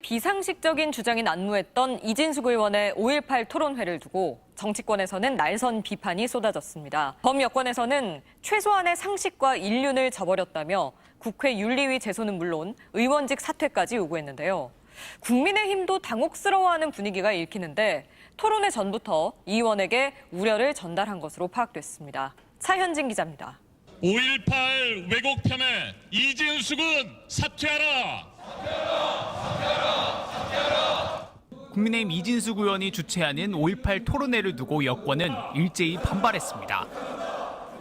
비상식적인 주장이 난무했던 이진숙 의원의 5.18 토론회를 두고 정치권에서는 날선 비판이 쏟아졌습니다. 범여권에서는 최소한의 상식과 인륜을 저버렸다며 국회 윤리위 제소는 물론 의원직 사퇴까지 요구했는데요. 국민의힘도 당혹스러워하는 분위기가 읽히는데 토론회 전부터 이 의원에게 우려를 전달한 것으로 파악됐습니다. 차현진 기자입니다. 5.18 왜곡편에 이진숙은 사퇴하라! 국민의힘 이진숙 의원이 주최하는 5.18 토론회를 두고 여권은 일제히 반발했습니다.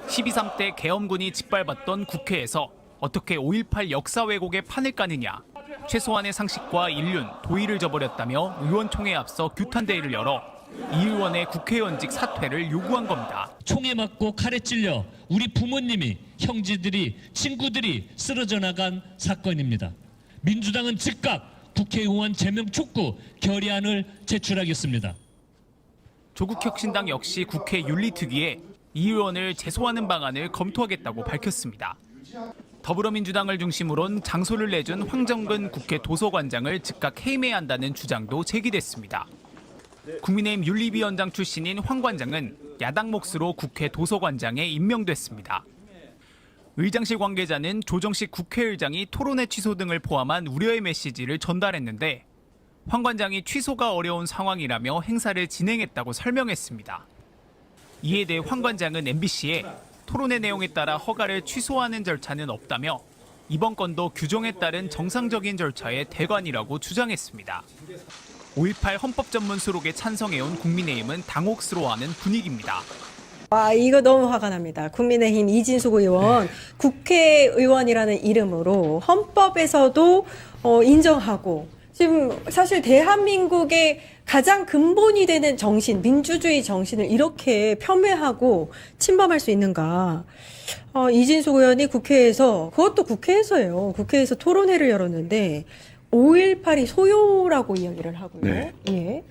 12.3 때 계엄군이 짓밟았던 국회에서 어떻게 5.18 역사 왜곡의 판을 까느냐, 최소한의 상식과 인륜, 도의를 저버렸다며 의원총회에 앞서 규탄대회를 열어 이 의원의 국회의원직 사퇴를 요구한 겁니다. 총에 맞고 칼에 찔려 우리 부모님이, 형제들이, 친구들이 쓰러져 나간 사건입니다. 민주당은 즉각 국회의원 제명 촉구 결의안을 제출하겠습니다. 조국혁신당 역시 국회 윤리특위에 이 의원을 제소하는 방안을 검토하겠다고 밝혔습니다. 더불어민주당을 중심으론 장소를 내준 황정근 국회 도서관장을 즉각 해임해야 한다는 주장도 제기됐습니다. 국민의힘 윤리위원장 출신인 황 관장은 야당 몫으로 국회 도서관장에 임명됐습니다. 의장실 관계자는 조정식 국회의장이 토론회 취소 등을 포함한 우려의 메시지를 전달했는데 황 관장이 취소가 어려운 상황이라며 행사를 진행했다고 설명했습니다. 이에 대해 황 관장은 MBC에 토론회 내용에 따라 허가를 취소하는 절차는 없다며 이번 건도 규정에 따른 정상적인 절차의 대관이라고 주장했습니다. 5.18 헌법 전문 수록에 찬성해온 국민의힘은 당혹스러워하는 분위기입니다. 와, 이거 너무 화가 납니다. 국민의힘 이진숙 의원, 국회의원이라는 이름으로 헌법에서도 인정하고 지금 사실 대한민국의 가장 근본이 되는 정신, 민주주의 정신을 이렇게 폄훼하고 침범할 수 있는가. 이진숙 의원이 국회에서, 그것도 국회에서예요. 국회에서 토론회를 열었는데 5.18이 소요라고 이야기를 하고요. 네. 예.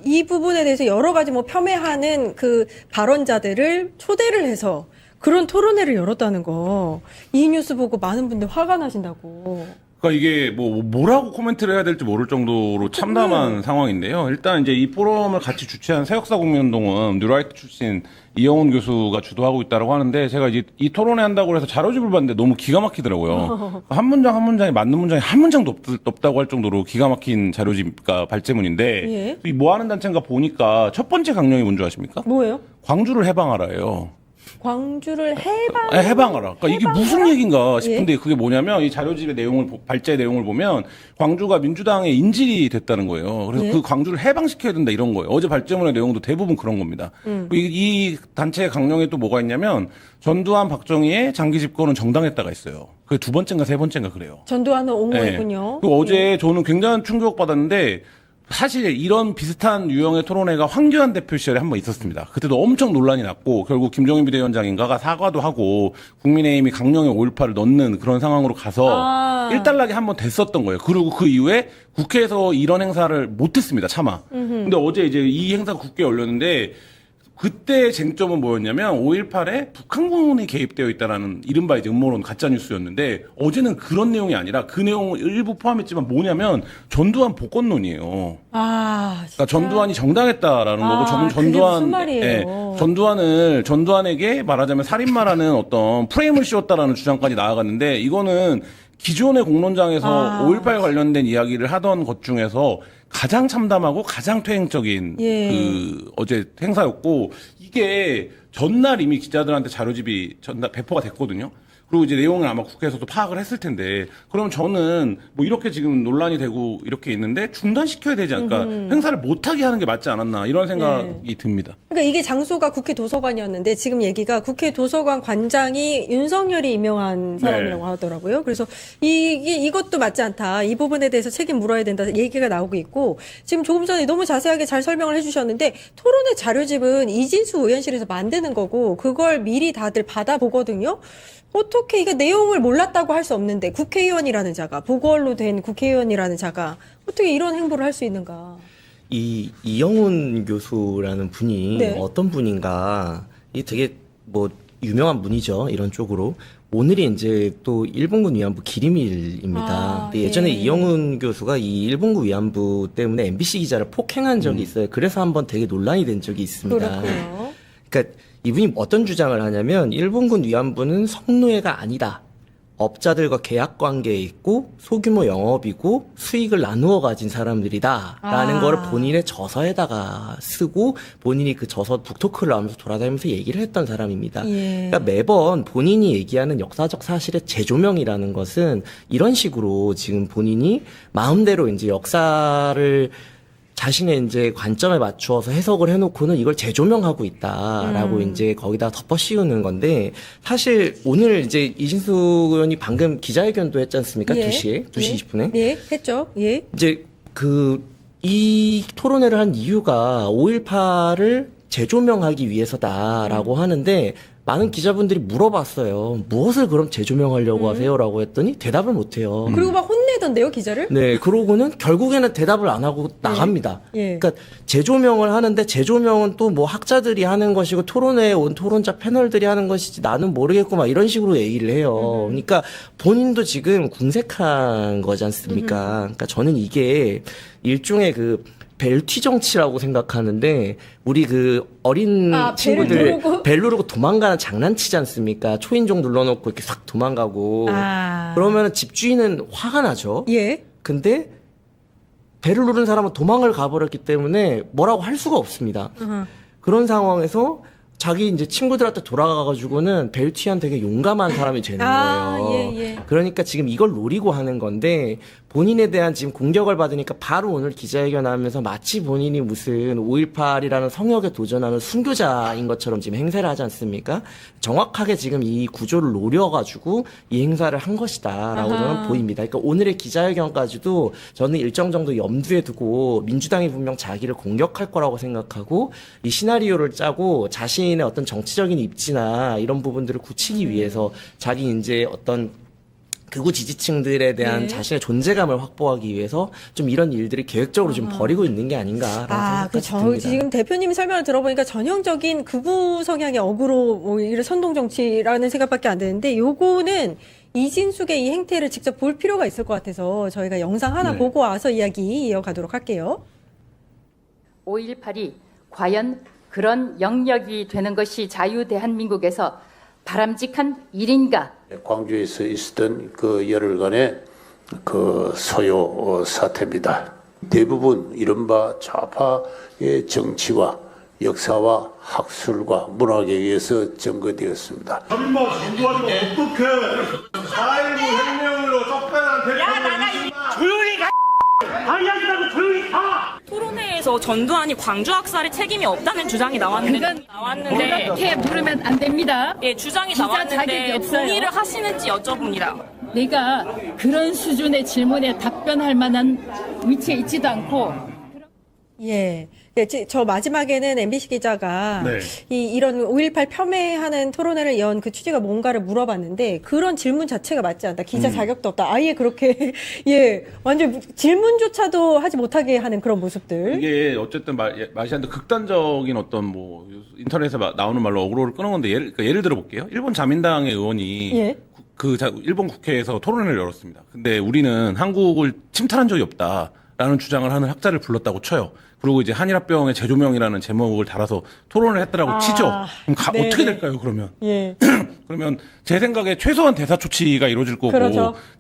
이 부분에 대해서 여러 가지 폄훼하는 그 발언자들을 초대를 해서 그런 토론회를 열었다는 거. 이 뉴스 보고 많은 분들 화가 나신다고. 그러니까 이게 뭐라고 코멘트를 해야 될지 모를 정도로 참담한 상황인데요. 일단 이제 이 포럼을 같이 주최한 새역사 국민운동은 뉴라이트 출신 이영훈 교수가 주도하고 있다고 하는데 제가 이제 이 토론회 한다고 해서 자료집을 봤는데 너무 기가 막히더라고요. 한 문장 한 문장이 맞는 문장이 한 문장도 없다고 할 정도로 기가 막힌 자료집과 발제문인데 예. 이 뭐 하는 단체인가 보니까 첫 번째 강령이 뭔지 아십니까? 뭐예요? 광주를 해방하라예요. 광주를 해방? 해방하라. 그러니까 이게 무슨 얘기인가 싶은데 예? 그게 뭐냐면 이 자료집의 내용을 발제 내용을 보면 광주가 민주당의 인질이 됐다는 거예요. 그래서 예? 그 광주를 해방시켜야 된다 이런 거예요. 어제 발제문의 내용도 대부분 그런 겁니다. 이 단체의 강령에 또 뭐가 있냐면 전두환 박정희의 장기 집권은 정당했다가 있어요. 그게 두 번째인가 세 번째인가 그래요. 전두환은 네. 옹호했군요. 그리고 어제 저는 굉장한 충격 받았는데 사실 이런 비슷한 유형의 토론회가 황교안 대표 시절에 한 번 있었습니다. 그때도 엄청 논란이 났고 결국 김종인 비대위원장인가가 사과도 하고 국민의힘이 강령에 5.18을 넣는 그런 상황으로 가서 일단락이 한 번 됐었던 거예요. 그리고 그 이후에 국회에서 이런 행사를 못했습니다. 차마. 근데 어제 이제 이 행사가 국회에 열렸는데 그때 쟁점은 뭐였냐면 5.18에 북한군이 개입되어 있다라는 이른바 이제 음모론 가짜뉴스였는데 어제는 그런 내용이 아니라 그 내용을 일부 포함했지만 뭐냐면 전두환 복권론이에요. 그러니까 전두환이 정당했다라는 거고 그게 무슨 말이에요? 전두환에게 말하자면 살인마라는 어떤 프레임을 씌웠다라는 주장까지 나아갔는데 이거는 기존의 공론장에서 5.18 관련된 이야기를 하던 것 중에서 가장 참담하고 가장 퇴행적인 그 어제 행사였고 이게 전날 이미 기자들한테 자료집이 배포가 됐거든요. 그리고 이제 내용을 아마 국회에서도 파악을 했을 텐데 그러면 저는 뭐 이렇게 지금 논란이 되고 이렇게 있는데 중단시켜야 되지 않을까 행사를 못하게 하는 게 맞지 않았나 이런 생각이 듭니다. 그러니까 이게 장소가 국회 도서관이었는데 지금 얘기가 국회 도서관 관장이 윤석열이 임명한 사람이라고 하더라고요. 그래서 이것도 맞지 않다. 이 부분에 대해서 책임 물어야 된다 얘기가 나오고 있고 지금 조금 전에 너무 자세하게 잘 설명을 해주셨는데 토론회 자료집은 이진수 의원실에서 만드는 거고 그걸 미리 다들 받아보거든요. 어떻게 이게 내용을 몰랐다고 할 수 없는데 국회의원이라는 자가 보궐로 된 국회의원이라는 자가 어떻게 이런 행보를 할 수 있는가? 이영훈 교수라는 분이 네. 어떤 분인가? 이 되게 뭐 유명한 분이죠. 이런 쪽으로 오늘이 이제 또 일본군 위안부 기림일입니다. 아, 근데 예전에 예. 이영훈 교수가 이 일본군 위안부 때문에 MBC 기자를 폭행한 적이 있어요. 그래서 한번 되게 논란이 된 적이 있습니다. 그렇고요. 그러니까 이분이 어떤 주장을 하냐면 일본군 위안부는 성노예가 아니다. 업자들과 계약 관계에 있고 소규모 영업이고 수익을 나누어 가진 사람들이다라는 거를 본인의 저서에다가 쓰고 본인이 그 저서 북토크를 하면서 돌아다니면서 얘기를 했던 사람입니다. 예. 그러니까 매번 본인이 얘기하는 역사적 사실의 재조명이라는 것은 이런 식으로 지금 본인이 마음대로 이제 역사를 자신의 이제 관점에 맞추어서 해석을 해놓고는 이걸 재조명하고 있다라고 이제 거기다 덮어 씌우는 건데 사실 오늘 이제 이진수 의원이 방금 기자회견도 했지 않습니까? 예. 2시에 2시 예. 20분에 예, 했죠. 예. 이제 이 토론회를 한 이유가 5.18을 재조명하기 위해서다라고 하는데 많은 기자분들이 물어봤어요. 무엇을 그럼 재조명하려고 하세요라고 했더니 대답을 못 해요. 그리고 막 혼내던데요, 기자를? 네, 그러고는 결국에는 대답을 안 하고 나갑니다. 예. 그러니까 재조명을 하는데 재조명은 또 뭐 학자들이 하는 것이고 토론회에 온 토론자 패널들이 하는 것이지 나는 모르겠고 막 이런 식으로 얘기를 해요. 그러니까 본인도 지금 궁색한 거지 않습니까? 그러니까 저는 이게 일종의 그 벨튀 정치라고 생각하는데 우리 그 어린 친구들 벨 누르고 도망가는 장난치지 않습니까? 초인종 눌러놓고 이렇게 싹 도망가고 그러면 집주인은 화가 나죠. 예. 근데 배를 누른 사람은 도망을 가버렸기 때문에 뭐라고 할 수가 없습니다. 그런 상황에서 자기 이제 친구들한테 돌아가가지고는 벨튀한 되게 용감한 사람이 되는 거예요. 예. 그러니까 지금 이걸 노리고 하는 건데 본인에 대한 지금 공격을 받으니까 바로 오늘 기자회견 하면서 마치 본인이 무슨 5.18이라는 성역에 도전하는 순교자인 것처럼 지금 행세를 하지 않습니까? 정확하게 지금 이 구조를 노려가지고 이 행사를 한 것이다라고 저는 보입니다. 그러니까 오늘의 기자회견까지도 저는 일정 정도 염두에 두고 민주당이 분명 자기를 공격할 거라고 생각하고 이 시나리오를 짜고 자신의 어떤 정치적인 입지나 이런 부분들을 굳히기 위해서 자기 이제 어떤 극우 지지층들에 대한 자신의 존재감을 확보하기 위해서 좀 이런 일들을 계획적으로 좀 벌이고 있는 게 아닌가라는 생각이 듭니다. 지금 대표님 설명을 들어보니까 전형적인 극우 성향의 어그로 뭐 이런 선동 정치라는 생각밖에 안 되는데 요거는 이진숙의 이 행태를 직접 볼 필요가 있을 것 같아서 저희가 영상 하나 보고 와서 이야기 이어가도록 할게요. 5.18이 과연 그런 영역이 되는 것이 자유대한민국에서 바람직한 일인가? 광주에서 있었던 그 열흘간의 그 소요 사태입니다. 대부분 이른바 좌파의 정치와 역사와 학술과 문학에 의해서 점거되었습니다. 한번 공부하면 어떻게 4.19 혁명으로 쫓겨난 대통령이 조용히 가! 방해하지 조용히 가! 토론회에서 전두환이 광주 학살에 책임이 없다는 주장이 나왔는데 이렇게 물으면 안 됩니다. 예, 주장이 기자 자격이 나왔는데 없어요. 동의를 하시는지 여쭤봅니다. 내가 그런 수준의 질문에 답변할 만한 위치에 있지도 않고 예. 저 마지막에는 MBC 기자가 이런 5.18 폄훼하는 토론회를 연 그 취지가 뭔가를 물어봤는데 그런 질문 자체가 맞지 않다. 기자 자격도 없다. 아예 그렇게 완전 질문조차도 하지 못하게 하는 그런 모습들. 이게 어쨌든 마시안도 극단적인 어떤 뭐 인터넷에 나오는 말로 어그로를 끄는 건데 예를 들어 볼게요. 일본 자민당의 의원이 일본 국회에서 토론회를 열었습니다. 근데 우리는 한국을 침탈한 적이 없다라는 주장을 하는 학자를 불렀다고 쳐요. 그리고 이제 한일합병의 재조명이라는 제목을 달아서 토론을 했더라고 치죠. 그럼 어떻게 될까요, 그러면? 그러면 제 생각에 최소한 대사 조치가 이루어질 거고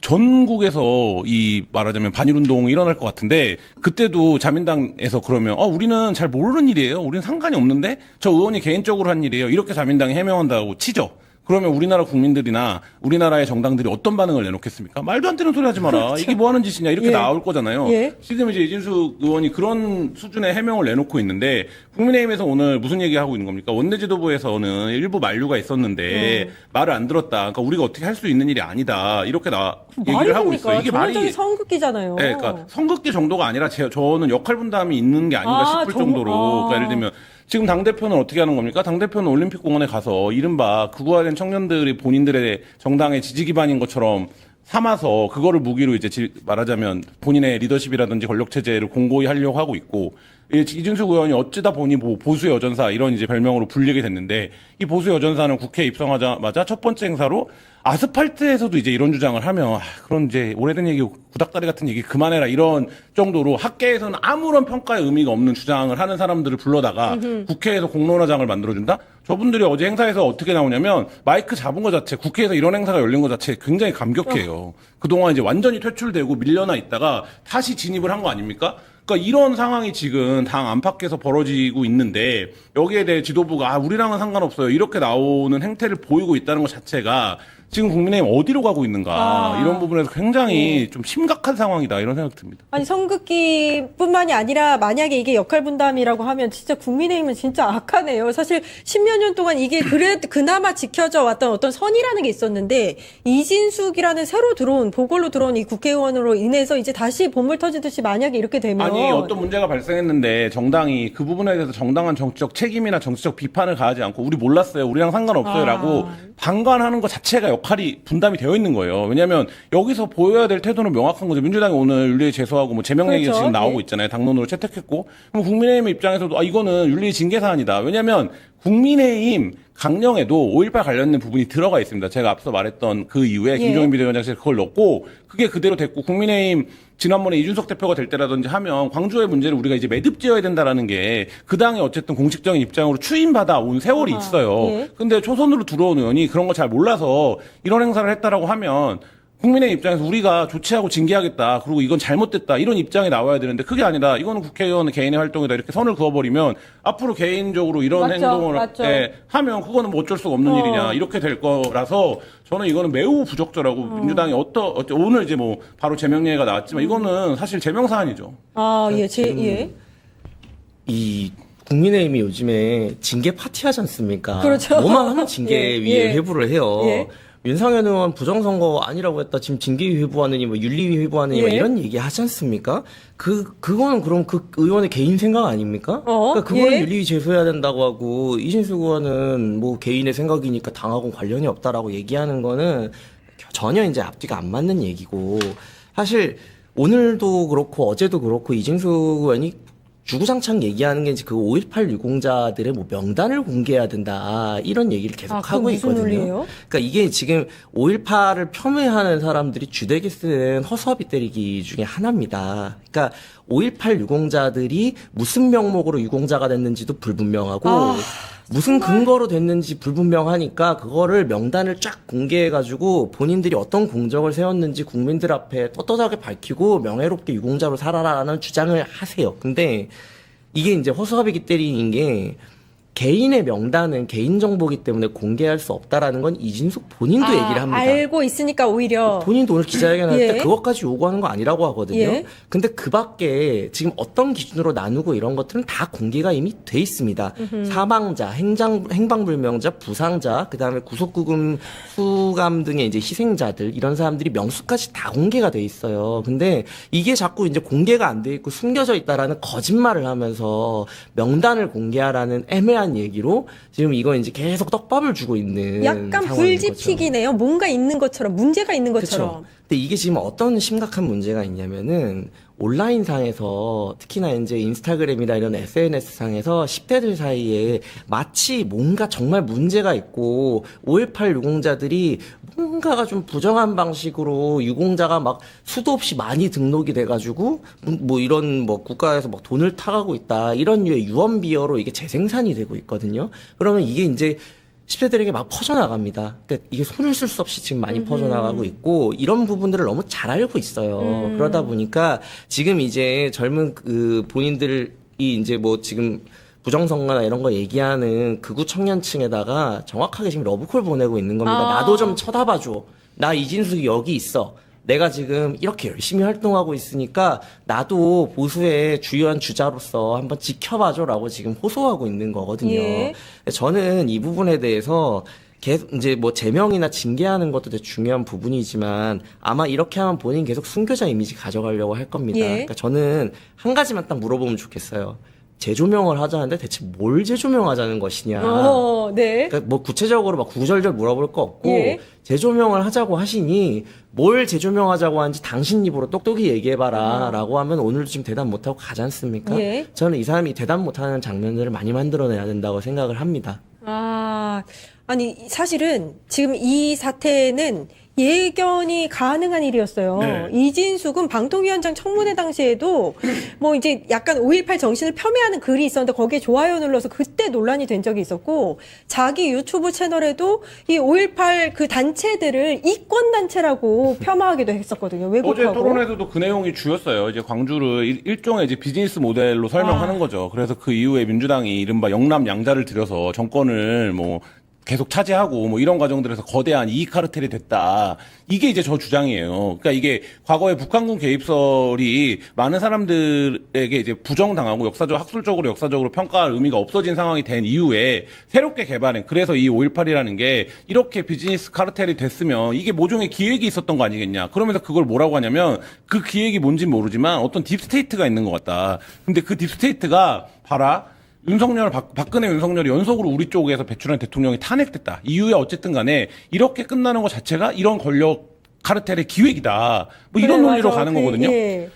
전국에서 말하자면 반일운동이 일어날 것 같은데 그때도 자민당에서 그러면 우리는 잘 모르는 일이에요. 우리는 상관이 없는데 저 의원이 개인적으로 한 일이에요. 이렇게 자민당이 해명한다고 치죠. 그러면 우리나라 국민들이나 우리나라의 정당들이 어떤 반응을 내놓겠습니까? 말도 안 되는 소리 하지 마라. 이게 뭐 하는 짓이냐 이렇게 나올 거잖아요. 지금 이제 이진숙 의원이 그런 수준의 해명을 내놓고 있는데 국민의힘에서 오늘 무슨 얘기하고 있는 겁니까? 원내 지도부에서는 일부 만류가 있었는데 말을 안 들었다. 그러니까 우리가 어떻게 할 수 있는 일이 아니다. 이렇게 얘기를 하고 있어요. 이게 말이 선긋기잖아요. 네, 그러니까 선긋기 정도가 아니라 저는 역할 분담이 있는 게 아닌가 싶을 정도로 그러니까 예를 들면 지금 당대표는 어떻게 하는 겁니까? 당대표는 올림픽공원에 가서 이른바 극우화된 청년들이 본인들의 정당의 지지 기반인 것처럼 삼아서 그거를 무기로 이제 말하자면 본인의 리더십이라든지 권력체제를 공고히 하려고 하고 있고 이준석 의원이 어쩌다 보니 뭐 보수 여전사 이런 이제 별명으로 불리게 됐는데 이 보수 여전사는 국회에 입성하자마자 첫 번째 행사로 아스팔트에서도 이제 이런 주장을 하면 그런 이제 오래된 얘기 구닥다리 같은 얘기 그만해라 이런 정도로 학계에서는 아무런 평가의 의미가 없는 주장을 하는 사람들을 불러다가 국회에서 공론화장을 만들어준다? 저분들이 어제 행사에서 어떻게 나오냐면 마이크 잡은 것 자체 국회에서 이런 행사가 열린 것 자체 굉장히 감격해요. 그동안 이제 완전히 퇴출되고 밀려나 있다가 다시 진입을 한 거 아닙니까? 그러니까 이런 상황이 지금 당 안팎에서 벌어지고 있는데 여기에 대해 지도부가 우리랑은 상관없어요. 이렇게 나오는 행태를 보이고 있다는 것 자체가 지금 국민의힘 어디로 가고 있는가 이런 부분에서 굉장히 좀 심각한 상황이다 이런 생각이 듭니다. 아니 선긋기뿐만이 아니라 만약에 이게 역할 분담이라고 하면 진짜 국민의힘은 진짜 악하네요. 사실 10몇 년 동안 이게 그나마 지켜져 왔던 어떤 선이라는 게 있었는데 이진숙이라는 새로 들어온 보궐로 들어온 이 국회의원으로 인해서 이제 다시 본물 터지듯이 만약에 이렇게 되면 아니 어떤 문제가 발생했는데 정당이 그 부분에 대해서 정당한 정치적 책임이나 정치적 비판을 가하지 않고 우리 몰랐어요. 우리랑 상관없어요라고 방관하는 것 자체가 역할이 분담이 되어 있는 거예요. 왜냐하면 여기서 보여야 될 태도는 명확한 거죠. 민주당이 오늘 윤리위 제소하고 뭐 제명 얘기가 그렇죠. 지금 나오고 네. 있잖아요. 당론으로 채택했고 그럼 국민의힘 입장에서도 이거는 윤리위 징계 사안이다. 왜냐하면 국민의힘 강령에도 5.18 관련된 부분이 들어가 있습니다. 제가 앞서 말했던 그 이후에 김종인 비대위원장실에 그걸 넣고 그게 그대로 됐고 국민의힘 지난번에 이준석 대표가 될 때라든지 하면 광주의 문제를 우리가 이제 매듭지어야 된다라는 게 그 당의 어쨌든 공식적인 입장으로 추인받아 온 세월이 있어요. 예. 근데 초선으로 들어온 의원이 그런 거 잘 몰라서 이런 행사를 했다라고 하면 국민의 입장에서 우리가 조치하고 징계하겠다. 그리고 이건 잘못됐다. 이런 입장이 나와야 되는데 그게 아니라 이거는 국회의원 개인의 활동이다. 이렇게 선을 그어버리면 앞으로 개인적으로 이런 맞죠, 행동을 맞죠. 하면 그거는 뭐 어쩔 수가 없는 일이냐. 이렇게 될 거라서 저는 이거는 매우 부적절하고 민주당이 오늘 이제 뭐 바로 제명 얘기가 나왔지만 이거는 사실 제명 사안이죠. 예. 이 국민의힘이 요즘에 징계 파티 하지 않습니까? 그렇죠. 뭐만 하면 징계 위에 회부를 해요. 예. 윤상현 의원 부정선거 아니라고 했다. 지금 징계위 회부하느니 뭐 윤리위 회부하느니 뭐 이런 얘기 하지 않습니까? 그거는 그럼 그 의원의 개인 생각 아닙니까? 그러니까 그거는 윤리위 제소해야 된다고 하고 이진숙 의원은 뭐 개인의 생각이니까 당하고 관련이 없다라고 얘기하는 거는 전혀 이제 앞뒤가 안 맞는 얘기고 사실 오늘도 그렇고 어제도 그렇고 이진숙 의원이 주구장창 얘기하는 게 이제 그 5.18 유공자들의 뭐 명단을 공개해야 된다 이런 얘기를 계속 하고 있거든요. 논리예요? 그러니까 이게 지금 5.18을 폄훼하는 사람들이 주되게 쓰는 허수아비 때리기 중에 하나입니다. 그러니까 5.18 유공자들이 무슨 명목으로 유공자가 됐는지도 불분명하고 무슨 근거로 됐는지 불분명하니까 그거를 명단을 쫙 공개해가지고 본인들이 어떤 공적을 세웠는지 국민들 앞에 떳떳하게 밝히고 명예롭게 유공자로 살아라라는 주장을 하세요. 근데 이게 이제 허수아비기 때리는 게 개인의 명단은 개인정보기 때문에 공개할 수 없다라는 건 이진숙 본인도 얘기를 합니다. 알고 있으니까 오히려. 본인도 오늘 기자회견할 때 그것까지 요구하는 거 아니라고 하거든요. 근데 그 밖에 지금 어떤 기준으로 나누고 이런 것들은 다 공개가 이미 돼 있습니다. 사망자, 행방불명자, 부상자, 그다음에 구속구금 수감 등의 이제 희생자들 이런 사람들이 명수까지 다 공개가 돼 있어요. 근데 이게 자꾸 이제 공개가 안 돼 있고 숨겨져 있다라는 거짓말을 하면서 명단을 공개하라는 애매한 얘기로 지금 이거 이제 계속 떡밥을 주고 있는 약간 상황인 불지픽이네요. 뭔가 있는 것처럼 문제가 있는 것처럼. 그쵸. 근데 이게 지금 어떤 심각한 문제가 있냐면은 온라인상에서 특히나 이제 인스타그램이나 이런 SNS상에서 10대들 사이에 마치 뭔가 정말 문제가 있고 5.18 유공자들이 뭔가가 좀 부정한 방식으로 유공자가 막 수도 없이 많이 등록이 돼가지고 뭐 이런 뭐 국가에서 막 돈을 타가고 있다 이런 류의 유언비어로 이게 재생산이 되고 있거든요. 그러면 이게 이제 10대들에게 막 퍼져나갑니다. 그러니까 이게 손을 쓸 수 없이 지금 많이 퍼져나가고 있고 이런 부분들을 너무 잘 알고 있어요. 그러다 보니까 지금 이제 젊은 그 본인들이 이제 뭐 지금 부정선거나 이런 거 얘기하는 극우 청년층에다가 정확하게 지금 러브콜 보내고 있는 겁니다. 나도 좀 쳐다봐줘. 나 이진숙이 여기 있어. 내가 지금 이렇게 열심히 활동하고 있으니까 나도 보수의 주요한 주자로서 한번 지켜봐줘라고 지금 호소하고 있는 거거든요. 저는 이 부분에 대해서 계속 이제 뭐 제명이나 징계하는 것도 되게 중요한 부분이지만 아마 이렇게 하면 본인 계속 순교자 이미지 가져가려고 할 겁니다. 그러니까 저는 한 가지만 딱 물어보면 좋겠어요. 재조명을 하자는데 대체 뭘 재조명하자는 것이냐. 네. 그러니까 뭐 구체적으로 막 구구절절 물어볼 거 없고 예. 재조명을 하자고 하시니 뭘 재조명하자고 하는지 당신 입으로 똑똑히 얘기해봐라 라고 하면 오늘도 지금 대답 못하고 가지 않습니까? 예. 저는 이 사람이 대답 못하는 장면들을 많이 만들어내야 된다고 생각을 합니다. 아니 사실은 지금 이 사태는 예견이 가능한 일이었어요. 네. 이진숙은 방통위원장 청문회 당시에도 뭐 이제 약간 5.18 정신을 폄훼하는 글이 있었는데 거기에 좋아요 눌러서 그때 논란이 된 적이 있었고 자기 유튜브 채널에도 이 5.18 그 단체들을 이권 단체라고 폄하하기도 했었거든요. 어제 왜곡하고. 토론에서도 그 내용이 주였어요. 이제 광주를 일종의 이제 비즈니스 모델로 설명하는 거죠. 그래서 그 이후에 민주당이 이른바 영남 양자를 들여서 정권을 뭐 계속 차지하고 뭐 이런 과정들에서 거대한 이익 카르텔이 됐다. 이게 이제 저 주장이에요. 그러니까 이게 과거에 북한군 개입설이 많은 사람들에게 이제 부정당하고 학술적으로 역사적으로 평가할 의미가 없어진 상황이 된 이후에 새롭게 개발한 그래서 이 5.18이라는 게 이렇게 비즈니스 카르텔이 됐으면 이게 모종의 기획이 있었던 거 아니겠냐. 그러면서 그걸 뭐라고 하냐면 그 기획이 뭔진 모르지만 어떤 딥스테이트가 있는 것 같다. 근데 그 딥스테이트가 봐라. 박근혜 윤석열이 연속으로 우리 쪽에서 배출한 대통령이 탄핵됐다. 이후에 어쨌든 간에 이렇게 끝나는 것 자체가 이런 권력 카르텔의 기획이다. 뭐 이런 논리로 가는 거거든요. 예.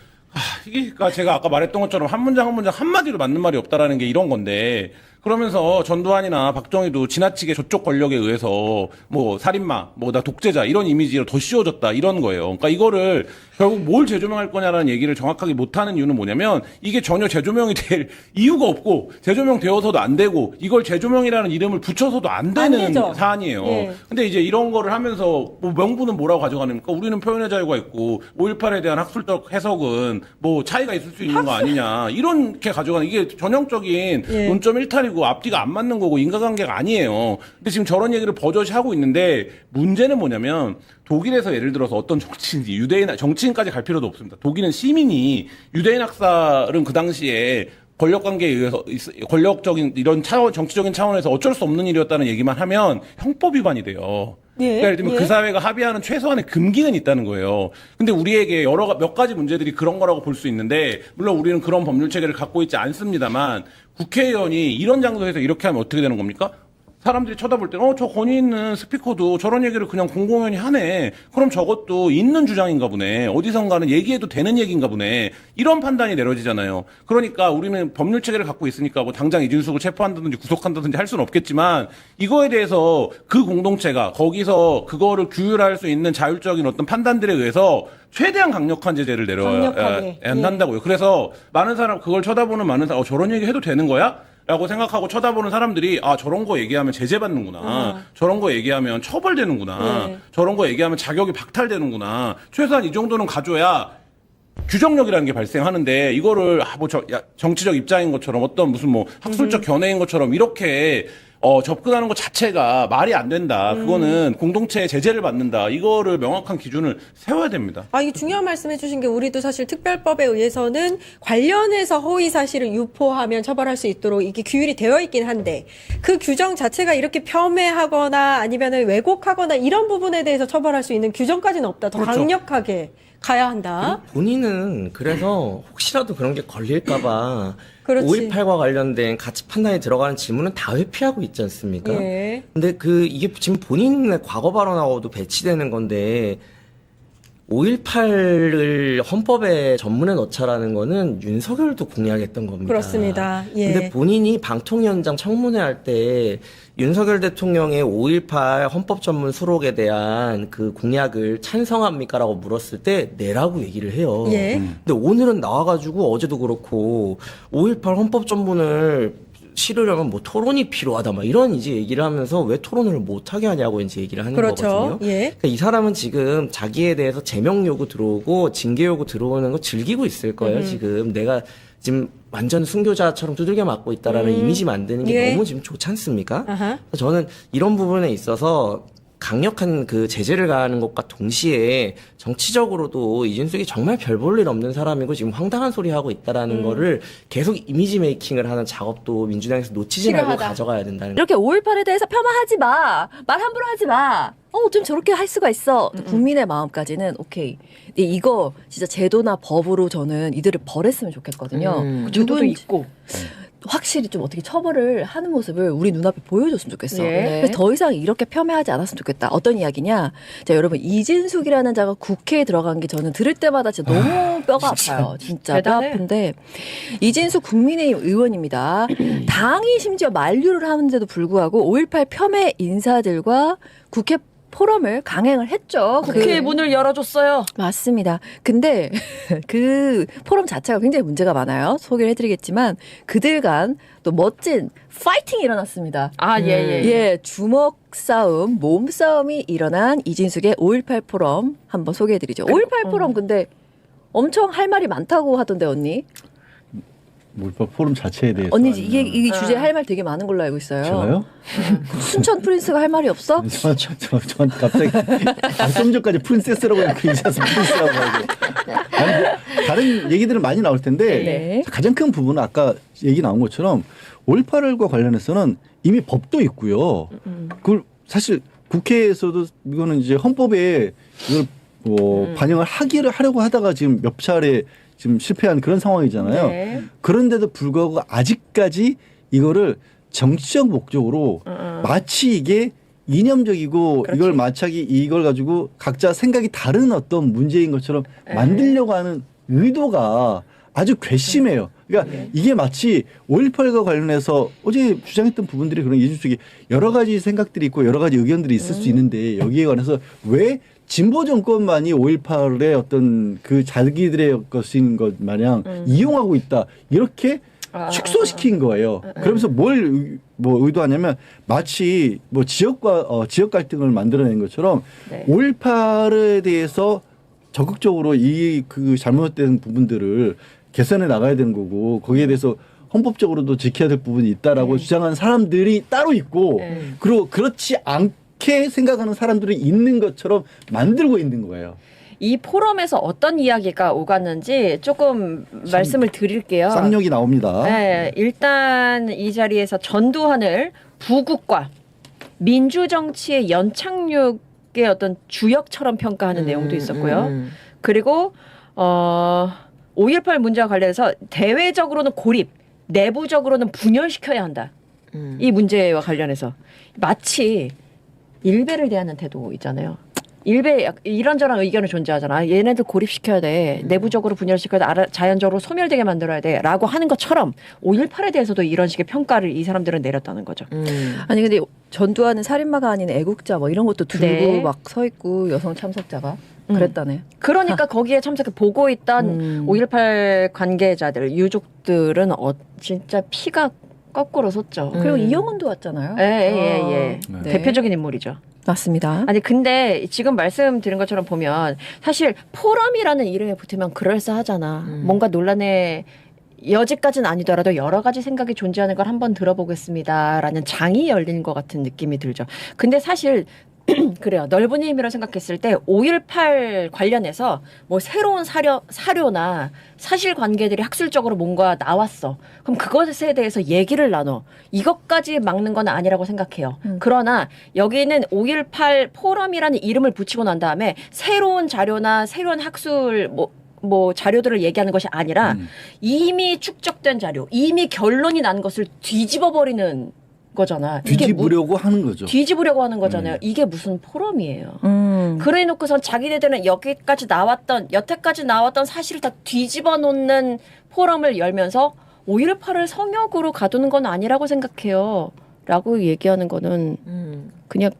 이게 그러니까 제가 아까 말했던 것처럼 한 문장 한 문장 한마디로 맞는 말이 없다라는 게 이런 건데 그러면서 전두환이나 박정희도 지나치게 저쪽 권력에 의해서 뭐 살인마, 뭐 나 독재자 이런 이미지로 더 씌워졌다 이런 거예요. 그러니까 이거를 결국 뭘 재조명할 거냐라는 얘기를 정확하게 못하는 이유는 뭐냐면 이게 전혀 재조명이 될 이유가 없고 재조명 되어서도 안 되고 이걸 재조명이라는 이름을 붙여서도 안 되는 사안이에요. 예. 근데 이제 이런 거를 하면서 뭐 명분은 뭐라고 가져가니까 우리는 표현의 자유가 있고 5.18에 대한 학술적 해석은 뭐 차이가 있을 수 있는 거 아니냐 이렇게 가져가는 이게 전형적인 논점 일탈이고 앞뒤가 안 맞는 거고 인과관계가 아니에요. 근데 지금 저런 얘기를 버젓이 하고 있는데 문제는 뭐냐면 독일에서 예를 들어서 어떤 정치인이 정치인까지 갈 필요도 없습니다. 독일은 시민이 유대인 학살은 그 당시에 권력관계에 의해서 권력적인 이런 정치적인 차원에서 어쩔 수 없는 일이었다는 얘기만 하면 형법 위반이 돼요. 그러니까 예를 들면 그 사회가 합의하는 최소한의 금기는 있다는 거예요. 근데 우리에게 몇 가지 문제들이 그런 거라고 볼 수 있는데 물론 우리는 그런 법률 체계를 갖고 있지 않습니다만 국회의원이 이런 장소에서 이렇게 하면 어떻게 되는 겁니까? 사람들이 쳐다볼 때는 저 권위 있는 스피커도 저런 얘기를 그냥 공공연히 하네. 그럼 저것도 있는 주장인가 보네. 어디선가는 얘기해도 되는 얘기인가 보네. 이런 판단이 내려지잖아요. 그러니까 우리는 법률 체계를 갖고 있으니까 뭐 당장 이준숙을 체포한다든지 구속한다든지 할 수는 없겠지만 이거에 대해서 그 공동체가 거기서 그거를 규율할 수 있는 자율적인 어떤 판단들에 의해서 최대한 강력한 제재를 내려야 한다고요. 그래서 많은 사람 그걸 쳐다보는 많은 사람 저런 얘기 해도 되는 거야? 라고 생각하고 쳐다보는 사람들이 저런 거 얘기하면 제재받는구나. 저런 거 얘기하면 처벌되는구나. 저런 거 얘기하면 자격이 박탈되는구나. 최소한 이 정도는 가져야 규정력이라는 게 발생하는데 이거를 정치적 입장인 것처럼 어떤 무슨 뭐 학술적 견해인 것처럼 이렇게 접근하는 것 자체가 말이 안 된다. 그거는 공동체의 제재를 받는다. 이거를 명확한 기준을 세워야 됩니다. 이게 중요한 말씀 해주신 게 우리도 사실 특별법에 의해서는 관련해서 허위 사실을 유포하면 처벌할 수 있도록 이게 규율이 되어 있긴 한데 그 규정 자체가 이렇게 폄훼하거나 아니면 왜곡하거나 이런 부분에 대해서 처벌할 수 있는 규정까지는 없다. 더 강력하게 가야 한다. 본인은 그래서 혹시라도 그런 게 걸릴까봐 그렇지. 5.18과 관련된 가치 판단이 들어가는 질문은 다 회피하고 있지 않습니까? 예. 근데 이게 지금 본인의 과거 발언하고도 배치되는 건데 5.18을 헌법에 전문에 넣자라는 거는 윤석열도 공약했던 겁니다. 그렇습니다. 예. 근데 본인이 방통위원장 청문회 할 때 윤석열 대통령의 5.18 헌법 전문 수록에 대한 그 공약을 찬성합니까? 라고 물었을 때 내라고 얘기를 해요. 예. 근데 오늘은 나와가지고 어제도 그렇고 5.18 헌법 전문을 실으려면 뭐 토론이 필요하다 막 이런 이제 얘기를 하면서 왜 토론을 못하게 하냐고 이제 얘기를 하는 거거든요. 예. 그러니까 이 사람은 지금 자기에 대해서 제명 요구 들어오고 징계 요구 들어오는 거 즐기고 있을 거예요. 지금 내가 지금 완전 순교자처럼 두들겨 맞고 있다라는 이미지 만드는 게 너무 지금 좋지 않습니까? 저는 이런 부분에 있어서 강력한 그 제재를 가하는 것과 동시에 정치적으로도 이준석이 정말 별 볼 일 없는 사람이고 지금 황당한 소리 하고 있다라는 거를 계속 이미지 메이킹을 하는 작업도 민주당에서 놓치지 말고 가져가야 된다는 이렇게 5.18에 대해서 폄하하지 마. 말 함부로 하지 마. 좀 저렇게 할 수가 있어. 국민의 마음까지는 오케이. 근데 이거 진짜 제도나 법으로 저는 이들을 벌했으면 좋겠거든요. 제도도 있고. 확실히 좀 어떻게 처벌을 하는 모습을 우리 눈앞에 보여줬으면 좋겠어. 네. 그래서 더 이상 이렇게 폄훼하지 않았으면 좋겠다. 어떤 이야기냐? 자, 여러분 이진숙이라는 자가 국회에 들어간 게 저는 들을 때마다 진짜 너무 뼈가 아파요. 진짜 대단해. 뼈 아픈데 이진숙 국민의힘 의원입니다. 당이 심지어 만류를 하는데도 불구하고 5.18 폄훼 인사들과 국회 포럼을 강행을 했죠. 국회의 문을 열어줬어요. 맞습니다. 근데 그 포럼 자체가 굉장히 문제가 많아요. 소개를 해드리겠지만 그들 간 또 멋진 파이팅이 일어났습니다. 아, 예. 예, 주먹 싸움, 몸 싸움이 일어난 이진숙의 5.18 포럼 한번 소개해드리죠. 5.18 포럼 근데 엄청 할 말이 많다고 하던데 언니. 5.18 포럼 자체에 대해서. 언니 이 주제 할 말 되게 많은 걸로 알고 있어요. 제가요? 순천 프린스가 할 말이 없어? 전 갑자기 좀 전까지 프린세스라고 했는데 그 이제서 프린스라고 하고. 아니, 뭐 다른 얘기들은 많이 나올 텐데 네. 가장 큰 부분은 아까 얘기 나온 것처럼 5.18과 관련해서는 이미 법도 있고요. 그걸 사실 국회에서도 이거는 이제 헌법에 이걸 뭐 반영을 하려고 하다가 지금 몇 차례 지금 실패한 그런 상황이잖아요. 네. 그런데도 불구하고 아직까지 이거를 정치적 목적으로 마치 이게 이념적이고 이걸 마치 이걸 가지고 각자 생각이 다른 어떤 문제인 것처럼 만들려고 하는 의도가 아주 괘씸해요. 그러니까 이게 마치 5.18과 관련해서 어제 주장했던 부분들이 그런 이준석이 여러 가지 생각들이 있고 여러 가지 의견들이 있을 수 있는데 여기에 관해서 왜 진보 정권만이 5.18의 어떤 그 자기들의 것인 것 마냥 이용하고 있다. 이렇게 축소시킨 거예요. 그러면서 뭘 뭐 의도하냐면 마치 뭐 지역 갈등을 만들어낸 것처럼 5.18에 대해서 적극적으로 그 잘못된 부분들을 개선해 나가야 되는 거고 거기에 대해서 헌법적으로도 지켜야 될 부분이 있다라고 주장하는 사람들이 따로 있고 그리고 그렇지 않게 생각하는 사람들이 있는 것처럼 만들고 있는 거예요. 이 포럼에서 어떤 이야기가 오갔는지 조금 말씀을 드릴게요. 쌍욕이 나옵니다. 네, 일단 이 자리에서 전두환을 부국과 민주정치의 연착륙의 어떤 주역처럼 평가하는 내용도 있었고요. 그리고 5.18 문제와 관련해서 대외적으로는 고립, 내부적으로는 분열시켜야 한다. 이 문제와 관련해서 마치 일베를 대하는 태도 있잖아요. 일베 이런저런 의견을 존재하잖아. 얘네들 고립시켜야 돼. 내부적으로 분열시켜야 돼. 자연적으로 소멸되게 만들어야 돼. 라고 하는 것처럼 5.18에 대해서도 이런 식의 평가를 이 사람들은 내렸다는 거죠. 아니 근데 전두환은 살인마가 아닌 애국자 뭐 이런 것도 들고 네. 막 서 있고 여성 참석자가 그랬다네. 그러니까 거기에 참석해 보고 있던 5.18 관계자들, 유족들은 진짜 피가 거꾸로 섰죠. 그리고 이영훈도 왔잖아요. 예. 네. 대표적인 인물이죠. 맞습니다. 아니 근데 지금 말씀드린 것처럼 보면 사실 포럼이라는 이름에 붙으면 그럴싸하잖아. 뭔가 논란의 여지까지는 아니더라도 여러 가지 생각이 존재하는 걸 한번 들어보겠습니다라는 장이 열린 것 같은 느낌이 들죠. 근데 사실 그래요. 넓은 의미로 생각했을 때 5.18 관련해서 뭐 새로운 사료나 사실관계들이 학술적으로 뭔가 나왔어. 그럼 그것에 대해서 얘기를 나눠. 이것까지 막는 건 아니라고 생각해요. 그러나 여기는 5.18 포럼이라는 이름을 붙이고 난 다음에 새로운 자료나 새로운 학술 뭐 자료들을 얘기하는 것이 아니라 이미 축적된 자료, 이미 결론이 난 것을 뒤집어버리는 거잖아. 뒤집으려고 하는 거죠. 뒤집으려고 하는 거잖아요. 이게 무슨 포럼이에요. 그래 놓고선 자기네들은 여태까지 나왔던 사실을 다 뒤집어 놓는 포럼을 열면서 5.18을 성역으로 가두는 건 아니라고 생각해요. 라고 얘기하는 거는 그냥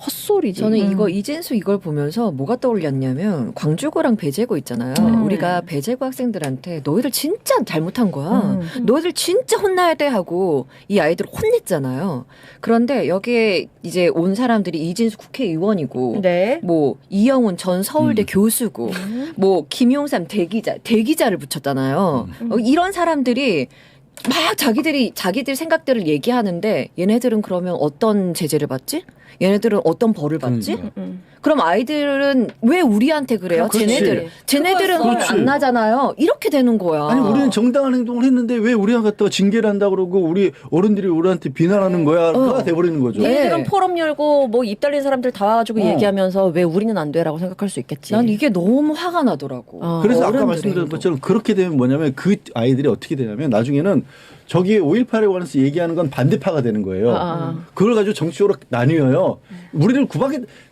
헛소리지. 저는 이진수 이걸 보면서 뭐가 떠올렸냐면 광주고랑 배재고 있잖아요. 우리가 배재고 학생들한테 너희들 진짜 잘못한 거야. 너희들 진짜 혼나야 돼 하고 이 아이들 혼냈잖아요. 그런데 여기에 이제 온 사람들이 이진수 국회의원이고 네. 뭐 이영훈 전 서울대 교수고 뭐 김용삼 대기자를 붙였잖아요. 이런 사람들이 막 자기들 생각들을 얘기하는데 얘네들은 그러면 어떤 제재를 받지? 얘네들은 어떤 벌을 받지? 그럼 아이들은 왜 우리한테 그래요? 그렇지. 쟤네들은 그렇지. 안 나잖아요. 이렇게 되는 거야. 아니 우리는 정당한 행동을 했는데 왜 우리가 갖다가 징계를 한다 그러고 우리 어른들이 우리한테 비난하는 거야가 돼버리는 거죠. 얘네들은 포럼 열고 뭐 입 달린 사람들 다 와가지고 얘기하면서 왜 우리는 안 돼라고 생각할 수 있겠지. 난 이게 너무 화가 나더라고. 그래서 아까 어른들의 말씀드린 행동. 것처럼 그렇게 되면 뭐냐면 그 아이들이 어떻게 되냐면 나중에는 저기에 5.18에 관해서 얘기하는 건 반대파가 되는 거예요. 그걸 가지고 정치적으로 나뉘어요. 우리를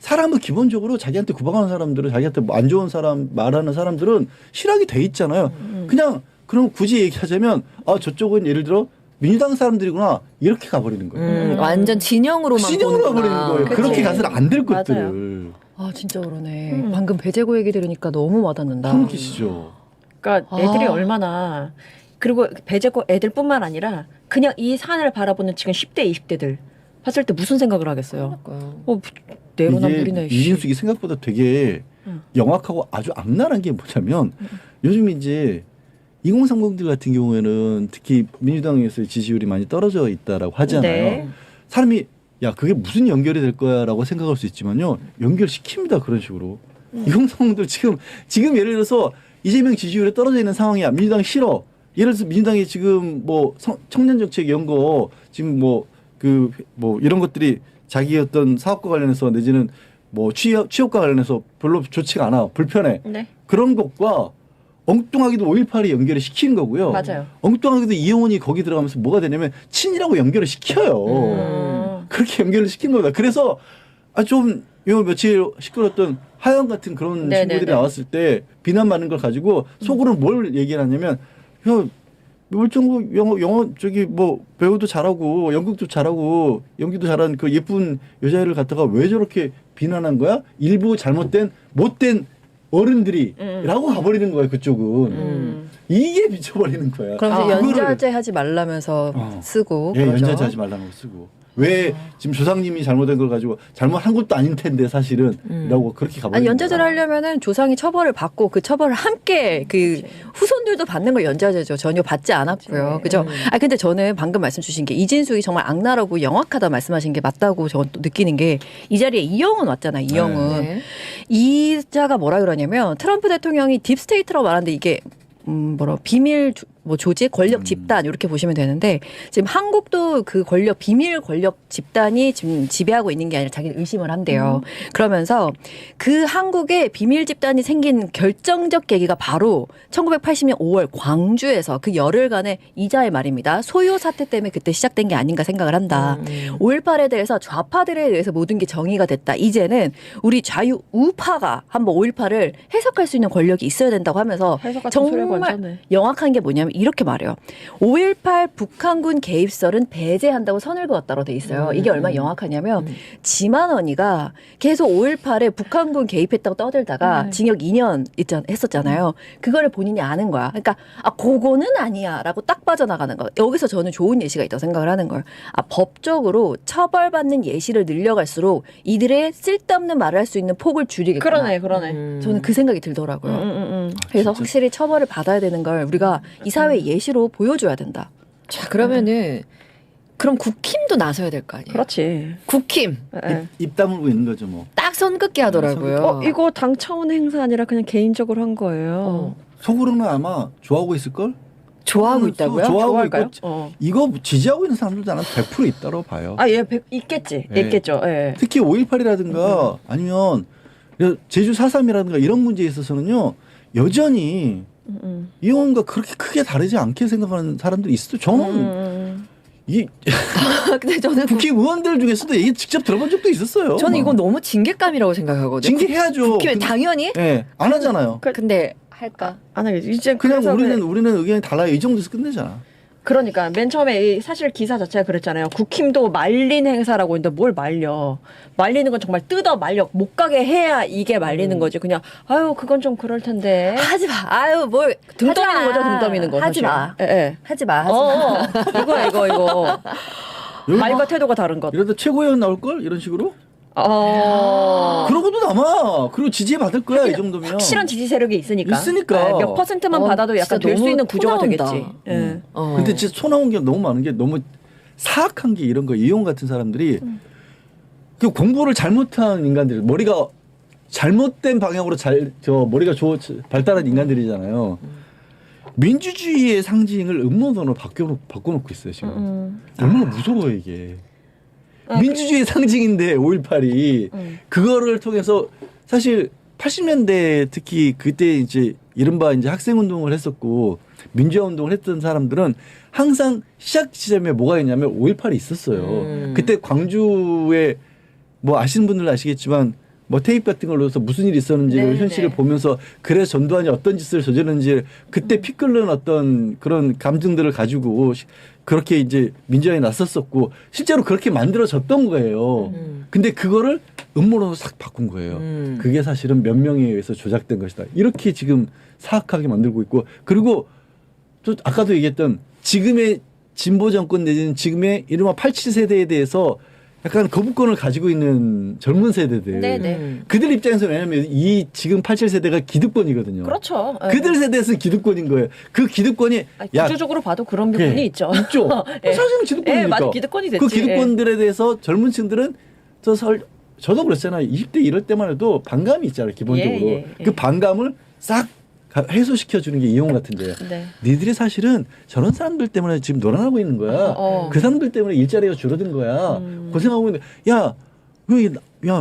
사람은 기본적으로 자기한테 구박하는 사람들은 자기한테 안 좋은 사람 말하는 사람들은 실학이 돼 있잖아요. 그냥 그럼 굳이 얘기하자면 저쪽은 예를 들어 민주당 사람들이구나 이렇게 가버리는 거예요. 완전 진영으로만 진영으로 가버리는 거예요. 그치. 그렇게 가서는 안 될 맞아요. 것들을. 아 진짜 그러네. 방금 배제고 얘기 들으니까 너무 와닿는다. 그런 뜻이죠. 그러니까 애들이 얼마나 그리고 배제고 애들뿐만 아니라 그냥 이 산을 바라보는 지금 10대 20대들 봤을 때 무슨 생각을 하겠어요. 내로남불이네. 이게 이진숙이 생각보다 되게 영악하고 아주 악랄한 게 뭐냐면 요즘 이제 2030들 같은 경우에는 특히 민주당에서의 지지율이 많이 떨어져 있다라고 하잖아요. 네. 사람이 야 그게 무슨 연결이 될 거야라고 생각할 수 있지만요. 연결시킵니다. 그런 식으로. 2030들 지금 예를 들어서 이재명 지지율이 떨어져 있는 상황이야. 민주당 싫어. 예를 들어서 민주당이 지금 뭐 청년 정책 이런 거 지금 뭐 이런 것들이 자기 어떤 사업과 관련해서 내지는 뭐 취업과 관련해서 별로 좋지가 않아. 불편해. 네. 그런 것과 엉뚱하게도 5.18이 연결을 시키는 거고요. 맞아요. 엉뚱하게도 이영훈이 거기 들어가면서 뭐가 되냐면 친이라고 연결을 시켜요. 그렇게 연결을 시킨 겁니다. 그래서 좀 요 며칠 시끄러웠던 하영 같은 그런 친구들이 나왔을 때 비난받는 걸 가지고 속으로는 뭘 얘기를 하냐면 멀쩡고 영어 저기 뭐 배우도 잘하고 연극도 잘하고 연기도 잘하는 그 예쁜 여자애를 갖다가 왜 저렇게 비난한 거야? 일부 잘못된 못된 어른들이라고 가버리는 거예요. 그쪽은 이게 미쳐버리는 거야. 그러면서 연좌제 하지 말라면서 쓰고 예, 그러죠. 연좌제 하지 말라는 거 쓰고 왜 지금 조상님이 잘못된 걸 가지고 잘못한 것도 아닌 텐데 사실은라고 그렇게 가버리는 아니 연좌제를 거야. 하려면은 조상이 처벌을 받고 그 처벌을 함께 그 후손들도 받는 걸 연좌제죠. 전혀 받지 않았고요. 그죠? 근데 저는 방금 말씀 주신 게 이진숙이 정말 악랄하고 영악하다 말씀하신 게 맞다고 저는 또 느끼는 게 이 자리에 이영훈 왔잖아. 이영훈. 네. 이자가 뭐라 그러냐면 트럼프 대통령이 딥스테이트라고 말하는데 이게 비밀 조직 권력 집단 이렇게 보시면 되는데 지금 한국도 그 비밀 권력 집단이 지금 지배하고 있는 게 아니라 자기는 의심을 한대요. 그러면서 그 한국의 비밀 집단이 생긴 결정적 계기가 바로 1980년 5월 광주에서 그 열흘간의 이자의 말입니다. 소요 사태 때문에 그때 시작된 게 아닌가 생각을 한다. 5.18에 대해서 좌파들에 의해서 모든 게 정의가 됐다. 이제는 우리 자유 우파가 한번 5.18을 해석할 수 있는 권력이 있어야 된다고 하면서 정말 영악한 게 뭐냐면 이렇게 말해요. 5.18 북한군 개입설은 배제한다고 선을 그었다고 돼 있어요. 이게 얼마나 영악하냐면 지만원이가 계속 5.18에 북한군 개입했다고 떠들다가 징역 2년 했었잖아요. 그거를 본인이 아는 거야. 그러니까 그거는 아니야 라고 딱 빠져나가는 거야. 여기서 저는 좋은 예시가 있다고 생각을 하는 거예요. 법적으로 처벌받는 예시를 늘려갈수록 이들의 쓸데없는 말을 할 수 있는 폭을 줄이겠구나. 그러네. 저는 그 생각이 들더라고요. 그래서 확실히 처벌을 받아야 되는 걸 우리가 이 사회 예시로 보여줘야 된다. 자 그러면은 그럼 국힘도 나서야 될 거 아니에요. 그렇지. 국힘 입 다물고 있는 거죠 뭐. 딱 선긋게 하더라고요. 이거 당 차원 행사 아니라 그냥 개인적으로 한 거예요. 속으로는 아마 좋아하고 있을 걸. 좋아하고 있다고요? 좋아하고 좋아할까요? 있고 이거 지지하고 있는 사람들도 나는 100% 있다고 봐요. 있겠지. 네. 있겠죠. 예. 특히 5.18이라든가 아니면 제주 4.3이라든가 이런 문제에 있어서는요. 여전히 이용과 그렇게 크게 다르지 않게 생각하는 사람들이 있어도 저는 근데 저는 국회의원들 중에서도 얘기 직접 들어본 적도 있었어요. 저는 이건 너무 징계감이라고 생각하거든요. 징계해야죠. 국힘 당연히. 네, 안 하잖아요. 근데 할까? 안 하겠지. 이제 그냥 그래서 우리는 의견이 달라요. 이 정도에서 끝내잖아. 그러니까 맨 처음에 사실 기사 자체가 그랬잖아요. 국힘도 말린 행사라고 했는데 뭘 말려. 말리는 건 정말 뜯어 말려. 못 가게 해야 이게 말리는 거지. 그냥 그건 좀 그럴 텐데. 하지 마. 뭘 등 떠미는 거죠. 등 떠미는 거. 하지 사실. 마. 예. 하지 마. 이거. 말과 태도가 다른 것. 이러다 최고위원 나올 걸 이런 식으로? 그러고도 남아. 그리고 지지해 받을 거야 이 정도면. 확실한 지지 세력이 있으니까. 있으니까. 몇 퍼센트만 받아도 약간 될 수 있는 구조가 되겠지. 예. 근데 진짜 소 나온 게 너무 많은 게 너무 사악한 게 이런 거 이용 같은 사람들이 그 공부를 잘못한 인간들 머리가 잘못된 방향으로 머리가 발달한 인간들이잖아요. 민주주의의 상징을 음모론으로 바꿔놓고 있어요 지금. 얼마나 무서워요 이게. 민주주의의 상징인데 5.18이 그거를 통해서 사실 80년대 특히 그때 이제 이른바 이제 학생 운동을 했었고 민주화 운동을 했던 사람들은 항상 시작 지점에 뭐가 있냐면 5.18이 있었어요. 그때 광주에 뭐 아시는 분들은 아시겠지만 뭐 테이프 같은 걸로 해서 무슨 일이 있었는지 현실을 보면서 그래서 전두환이 어떤 짓을 저질렀는지 그때 피 끓는 어떤 그런 감정들을 가지고 그렇게 이제 민주화에 나섰었고 실제로 그렇게 만들어졌던 거예요. 근데 그거를 음모론으로 싹 바꾼 거예요. 그게 사실은 몇 명에 의해서 조작된 것이다. 이렇게 지금 사악하게 만들고 있고 그리고 또 아까도 얘기했던 지금의 진보 정권 내지는 지금의 이른바 87세대에 대해서 약간 거부권을 가지고 있는 젊은 세대들. 네네. 그들 입장에서 왜냐하면 이 지금 87세대가 기득권이거든요. 그렇죠. 그들 세대에서는 기득권인 거예요. 그 기득권이 구조적으로 봐도 그런 부분이 있죠. 있죠. 예. 사실은 기득권이니까. 예, 맞아. 기득권이 됐지. 그 기득권들에 대해서 젊은 층들은 저도 그랬잖아요. 20대 이럴 때만 해도 반감이 있잖아요. 기본적으로. 예. 그 반감을 싹 해소시켜주는 게 이용 같은데요. 네. 니들이 사실은 저런 사람들 때문에 지금 놀아나고 있는 거야. 그 사람들 때문에 일자리가 줄어든 거야. 고생하고 있는데 야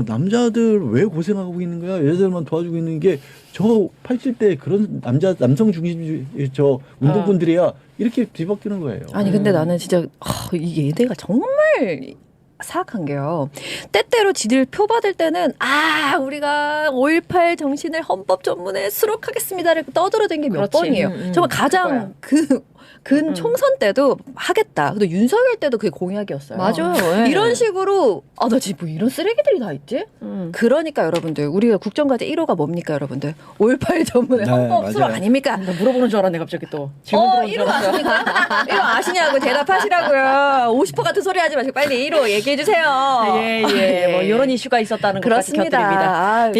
남자들 왜 고생하고 있는 거야? 여자들만 도와주고 있는 게 저 87대 그런 남성 중심주의 저 운동분들이야. 이렇게 뒤바뀌는 거예요. 아니 근데 나는 진짜 이 얘네가 정말 사악한 게요. 때때로 지들 표 받을 때는 우리가 5.18 정신을 헌법 전문에 수록하겠습니다를 떠들어댄 게 몇 번이에요. 정말 가장 근 총선 때도 하겠다. 근데 윤석열 때도 그게 공약이었어요. 맞아요. 예. 이런 식으로 나 지금 뭐 이런 쓰레기들이 다 있지? 그러니까 여러분들 우리가 국정과제 1호가 뭡니까 여러분들? 5.18 전문에 헌법 수록 아닙니까? 나 물어보는 줄 알았네 갑자기 또. 질문 들어온 줄 1호 알았어. 아십니까? 1호 아시냐고 대답하시라고요. 50% 같은 소리 하지 마시고 빨리 1호 얘기해 주세요. 예. 뭐 이런 이슈가 있었다는 것까지 곁들입니다.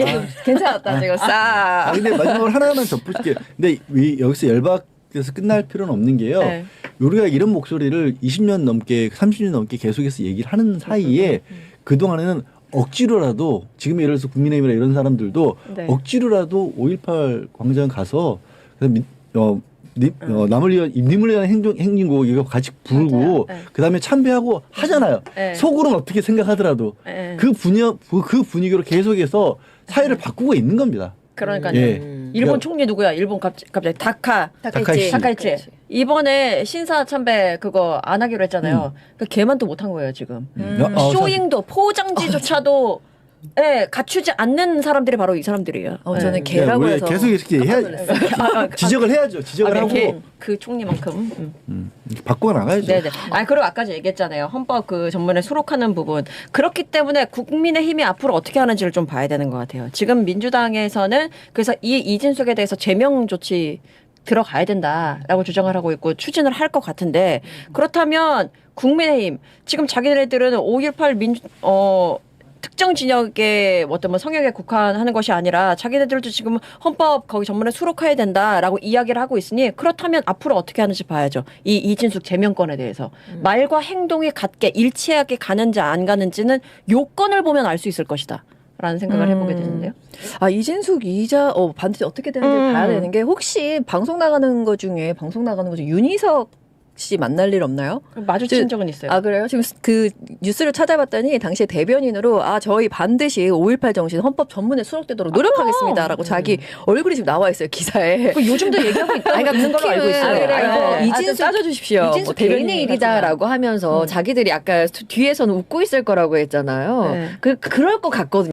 괜찮았다 지금 싹. 근데 마지막으로 하나만 덧붙일게요. 근데 여기서 열받아서 끝날 필요는 없는 게요. 네. 우리가 이런 목소리를 20년 넘게 30년 넘게 계속해서 얘기를 하는 사이에 그동안에는 억지로라도 지금 예를 들어서 국민의힘이나 이런 사람들도 억지로라도 5.18 광장 가서 남을 위한 행진곡 이거 같이 부르고 그다음에 참배하고 하잖아요. 속으로는 어떻게 생각하더라도 그 분위기로 계속해서 사회를 바꾸고 있는 겁니다. 그러니까요. 일본 총리 누구야? 일본 갑자기 다카이치. 이번에 신사 참배 그거 안 하기로 했잖아요. 그 걔만 또 못한 거예요 지금. 쇼잉도 포장지조차도 갖추지 않는 사람들이 바로 이 사람들이에요. 저는 걔라고 해서 계속 이렇게 지적을 해야죠. 지적을 하고 그 총리만큼 바꾸어 나가야죠. 네네. 그리고 아까 얘기했잖아요. 헌법 그 전문에 수록하는 부분. 그렇기 때문에 국민의힘이 앞으로 어떻게 하는지를 좀 봐야 되는 것 같아요. 지금 민주당에서는 그래서 이 이진숙에 대해서 제명 조치 들어가야 된다라고 주장을 하고 있고 추진을 할 것 같은데 그렇다면 국민의힘 지금 자기네들은 5.18 특정 진영의 어떤 성역에 국한하는 것이 아니라 자기네들도 지금 헌법 거기 전문에 수록해야 된다라고 이야기를 하고 있으니 그렇다면 앞으로 어떻게 하는지 봐야죠. 이 이진숙 제명권에 대해서 말과 행동이 같게 일치하게 가는지 안 가는지는 요건을 보면 알 수 있을 것이다. 라는 생각을 해보게 되는데요. 이진숙 이자 반드시 어떻게 되는지 봐야 되는 게 혹시 방송 나가는 거 중에 윤희석 씨 만날 일 없나요? 마주친 적은 있어요. 그래요? 지금 그 뉴스를 찾아봤더니 당시에 대변인으로 저희 반드시 5.18 정신 헌법 전문에 수록되도록 노력하겠습니다라고 자기 얼굴이 지금 나와 있어요 기사에. 요즘도 얘기하고 있는 걸로 알고 있어요. 이진숙 따져주십시오. 이진숙 대인의 일이다라고 하면서 자기들이 아까 뒤에서는 웃고 있을 거라고 했잖아요. 그럴 것 같거든요.